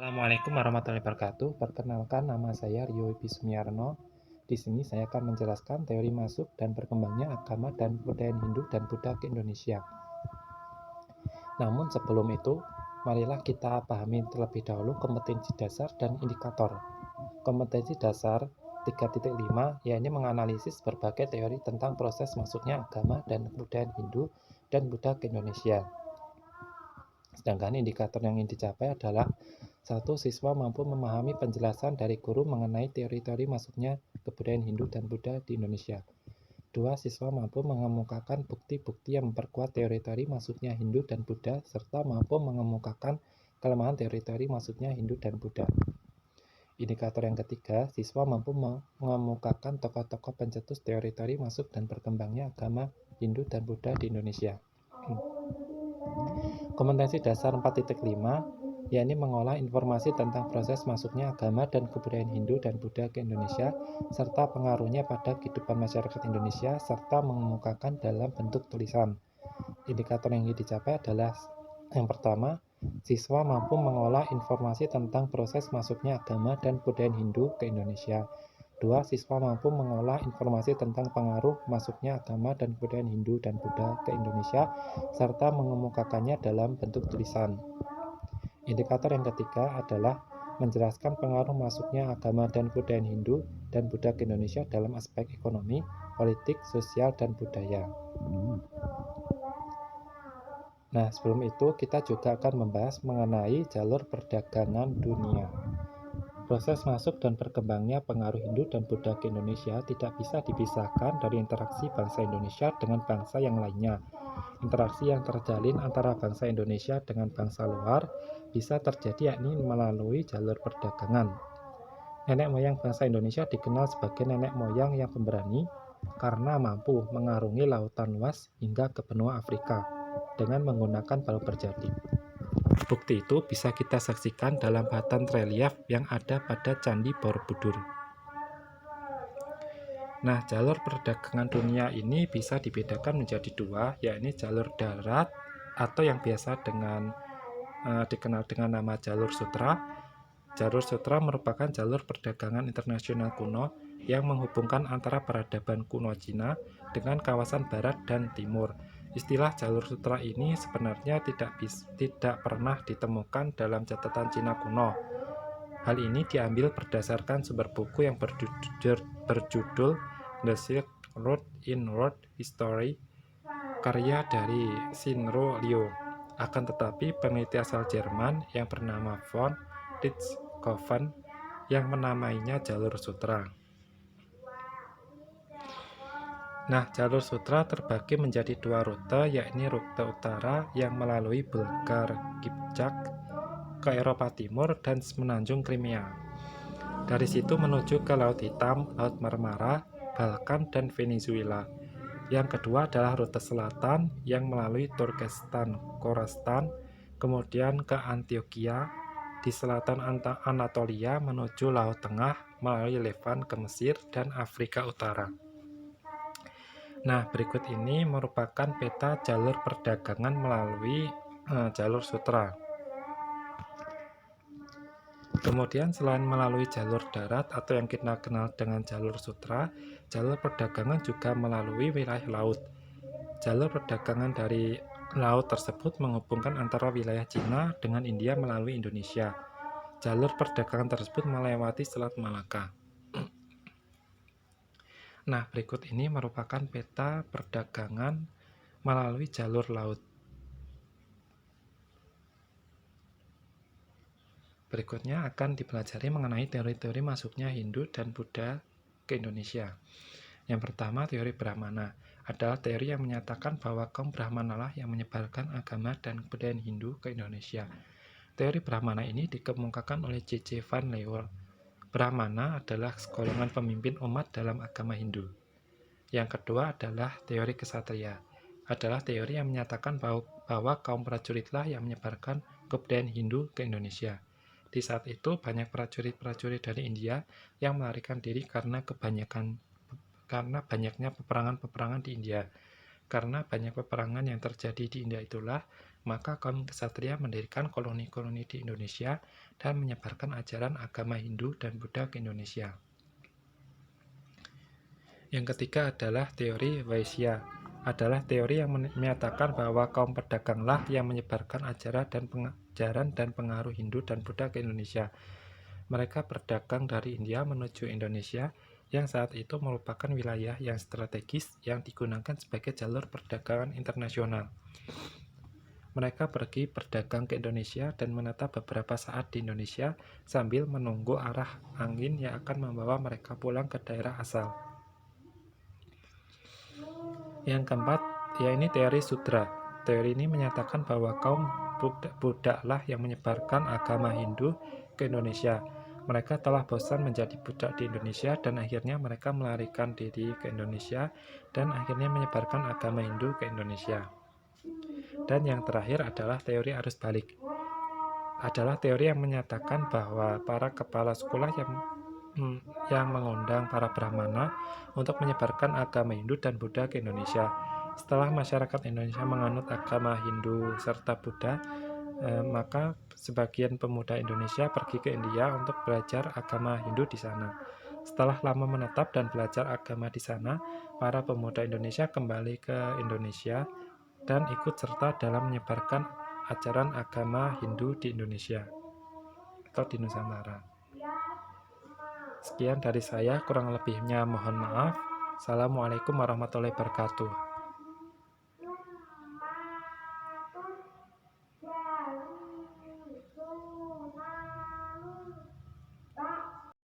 Assalamualaikum warahmatullahi wabarakatuh. Perkenalkan, nama saya Rio Ibi Sumiarno. Di sini saya akan menjelaskan teori masuk dan berkembangnya agama dan kebudayaan Hindu dan Buddha ke Indonesia. Namun sebelum itu, marilah kita pahami terlebih dahulu kompetensi dasar dan indikator. Kompetensi dasar 3.5 yakni menganalisis berbagai teori tentang proses masuknya agama dan kebudayaan Hindu dan Buddha ke Indonesia. Sedangkan indikator yang ingin dicapai adalah satu, siswa mampu memahami penjelasan dari guru mengenai teori-teori masuknya kebudayaan Hindu dan Buddha di Indonesia. Dua, siswa mampu mengemukakan bukti-bukti yang memperkuat teori-teori masuknya Hindu dan Buddha, serta mampu mengemukakan kelemahan teori-teori masuknya Hindu dan Buddha. Indikator yang ketiga, siswa mampu mengemukakan tokoh-tokoh pencetus teori-teori masuk dan berkembangnya agama Hindu dan Buddha di Indonesia. Kompetensi dasar 4.5 yakni mengolah informasi tentang proses masuknya agama dan kebudayaan Hindu dan Buddha ke Indonesia serta pengaruhnya pada kehidupan masyarakat Indonesia serta mengemukakan dalam bentuk tulisan. Indikator yang ingin dicapai adalah yang pertama, siswa mampu mengolah informasi tentang proses masuknya agama dan kebudayaan Hindu ke Indonesia. Dua, siswa mampu mengolah informasi tentang pengaruh masuknya agama dan kebudayaan Hindu dan Buddha ke Indonesia, serta mengemukakannya dalam bentuk tulisan. Indikator yang ketiga adalah menjelaskan pengaruh masuknya agama dan kebudayaan Hindu dan Buddha ke Indonesia dalam aspek ekonomi, politik, sosial, dan budaya. Nah, sebelum itu kita juga akan membahas mengenai jalur perdagangan dunia. Proses masuk dan berkembangnya pengaruh Hindu dan Buddha ke Indonesia tidak bisa dipisahkan dari interaksi bangsa Indonesia dengan bangsa yang lainnya. Interaksi yang terjalin antara bangsa Indonesia dengan bangsa luar bisa terjadi yakni melalui jalur perdagangan. Nenek moyang bangsa Indonesia dikenal sebagai nenek moyang yang pemberani karena mampu mengarungi lautan luas hingga ke benua Afrika dengan menggunakan perahu berjati. Bukti itu bisa kita saksikan dalam batan relief yang ada pada Candi Borobudur. Nah, jalur perdagangan dunia ini bisa dibedakan menjadi dua, yakni jalur darat atau yang biasa dikenal dengan nama jalur sutra. Jalur sutra merupakan jalur perdagangan internasional kuno yang menghubungkan antara peradaban kuno Cina dengan kawasan barat dan timur. Istilah jalur sutra ini sebenarnya tidak pernah ditemukan dalam catatan Cina kuno. Hal ini diambil berdasarkan sumber buku yang berjudul The Silk Road in World History, karya dari Shinro Liu. Akan tetapi peneliti asal Jerman yang bernama von Richthofen yang menamainya jalur sutra. Nah, jalur sutra terbagi menjadi dua rute, yakni rute utara yang melalui Bulgar Kipchak ke Eropa Timur dan semenanjung Crimea. Dari situ menuju ke Laut Hitam, Laut Marmara, Balkan, dan Venezuela. Yang kedua adalah rute selatan yang melalui Turkestan, Khorasan, kemudian ke Antioquia di selatan Anatolia menuju Laut Tengah melalui Levant ke Mesir dan Afrika Utara. Nah, berikut ini merupakan peta jalur perdagangan melalui jalur sutra. Kemudian selain melalui jalur darat atau yang kita kenal dengan jalur sutra, jalur perdagangan juga melalui wilayah laut. Jalur perdagangan dari laut tersebut menghubungkan antara wilayah Cina dengan India melalui Indonesia. Jalur perdagangan tersebut melewati Selat Malaka. Nah, berikut ini merupakan peta perdagangan melalui jalur laut. Berikutnya akan dipelajari mengenai teori-teori masuknya Hindu dan Buddha ke Indonesia. Yang pertama, teori Brahmana adalah teori yang menyatakan bahwa kaum Brahmanalah yang menyebarkan agama dan kebudayaan Hindu ke Indonesia. Teori Brahmana ini dikemukakan oleh J.J. Van Leeuwen. Brahmana adalah golongan pemimpin umat dalam agama Hindu. Yang kedua adalah teori Ksatria, adalah teori yang menyatakan bahwa kaum prajuritlah yang menyebarkan kebudayaan Hindu ke Indonesia. Di saat itu banyak prajurit-prajurit dari India yang melarikan diri karena banyaknya peperangan-peperangan di India. Karena banyak peperangan yang terjadi di India itulah maka kaum ksatria mendirikan koloni-koloni di Indonesia dan menyebarkan ajaran agama Hindu dan Buddha ke Indonesia. Yang ketiga adalah teori Vaisya, adalah teori yang menyatakan bahwa kaum pedaganglah yang menyebarkan ajaran dan pengaruh Hindu dan Buddha ke Indonesia. Mereka berdagang dari India menuju Indonesia, yang saat itu merupakan wilayah yang strategis yang digunakan sebagai jalur perdagangan internasional. Mereka pergi berdagang ke Indonesia dan menetap beberapa saat di Indonesia sambil menunggu arah angin yang akan membawa mereka pulang ke daerah asal. Yang keempat, yaitu teori Sudra. Teori ini menyatakan bahwa kaum budaklah yang menyebarkan agama Hindu ke Indonesia. Mereka telah bosan menjadi budak di Indonesia dan akhirnya mereka melarikan diri ke Indonesia dan akhirnya menyebarkan agama Hindu ke Indonesia. Dan yang terakhir adalah teori arus balik. Adalah teori yang menyatakan bahwa para kepala sekolah yang mengundang para Brahmana untuk menyebarkan agama Hindu dan Buddha ke Indonesia. Setelah masyarakat Indonesia menganut agama Hindu serta Buddha, maka sebagian pemuda Indonesia pergi ke India untuk belajar agama Hindu di sana. Setelah lama menetap dan belajar agama di sana, para pemuda Indonesia kembali ke Indonesia dan ikut serta dalam menyebarkan ajaran agama Hindu di Indonesia atau di Nusantara. Sekian dari saya, kurang lebihnya mohon maaf. Assalamualaikum warahmatullahi wabarakatuh.